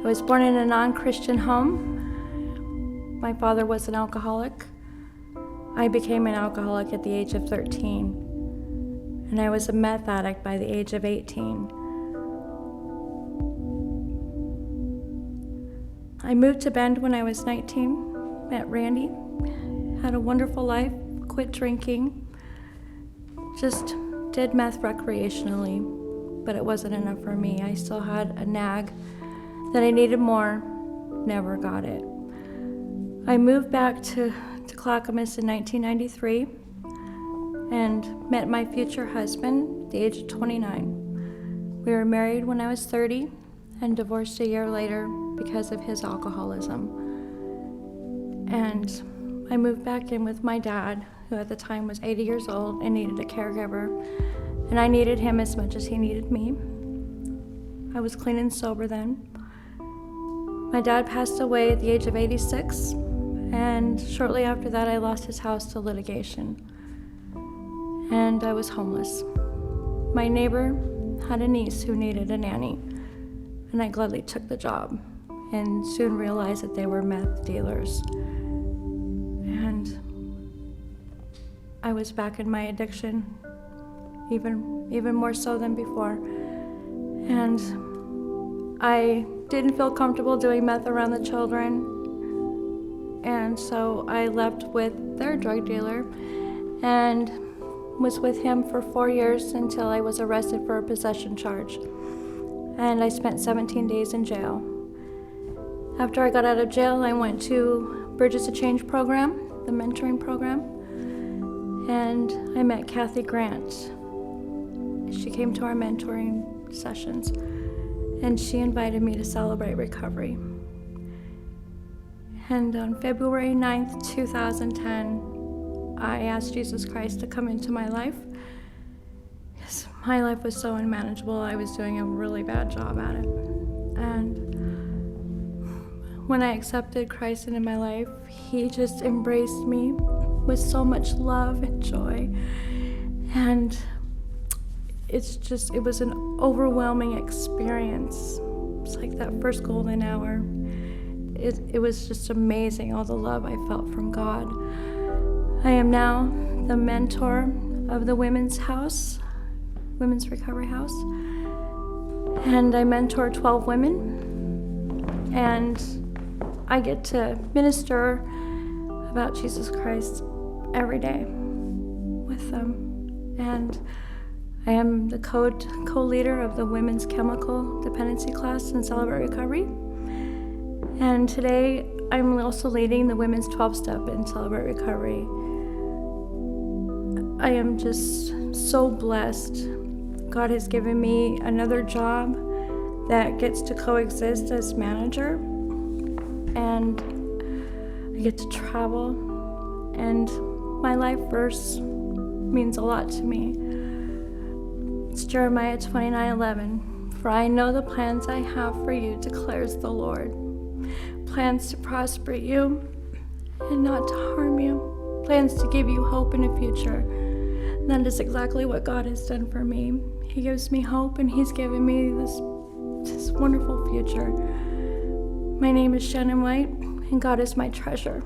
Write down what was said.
I was born in a non-Christian home. My father was an alcoholic. I became an alcoholic at the age of 13, and I was a meth addict by the age of 18. I moved to Bend when I was 19, met Randy, had a wonderful life, quit drinking, just did meth recreationally, but it wasn't enough for me. I still had a nag that I needed more, never got it. I moved back to Clackamas in 1993 and met my future husband at the age of 29. We were married when I was 30 and divorced a year later because of his alcoholism. And I moved back in with my dad, who at the time was 80 years old and needed a caregiver, and I needed him as much as he needed me. I was clean and sober then. My dad passed away at the age of 86, and shortly after that I lost his house to litigation, and I was homeless. My neighbor had a niece who needed a nanny, and I gladly took the job and soon realized that they were meth dealers. And I was back in my addiction, even more so than before. And I didn't feel comfortable doing meth around the children, and so I left with their drug dealer and was with him for 4 years until I was arrested for a possession charge. And I spent 17 days in jail. After I got out of jail, I went to Bridges to Change program, the mentoring program, and I met Kathy Grant. She came to our mentoring sessions, and she invited me to celebrate recovery. And on February 9th, 2010, I asked Jesus Christ to come into my life, because my life was so unmanageable. I was doing a really bad job at it. And when I accepted Christ into my life, he just embraced me with so much love and joy. And it was an overwhelming experience. It's like that first golden hour. It was just amazing, all the love I felt from God. I am now the mentor of the Women's Recovery House. And I mentor 12 women. And I get to minister about Jesus Christ every day with them. And I am the co-leader of the Women's Chemical Dependency class in Celebrate Recovery. And today, I'm also leading the Women's 12-Step in Celebrate Recovery. I am just so blessed. God has given me another job that gets to coexist as manager, and I get to travel, and my life verse means a lot to me. It's Jeremiah 29:11. For I know the plans I have for you, declares the Lord. Plans to prosper you and not to harm you. Plans to give you hope in a future. And that is exactly what God has done for me. He gives me hope, and he's given me this wonderful future. My name is Shannon White, and God is my treasure.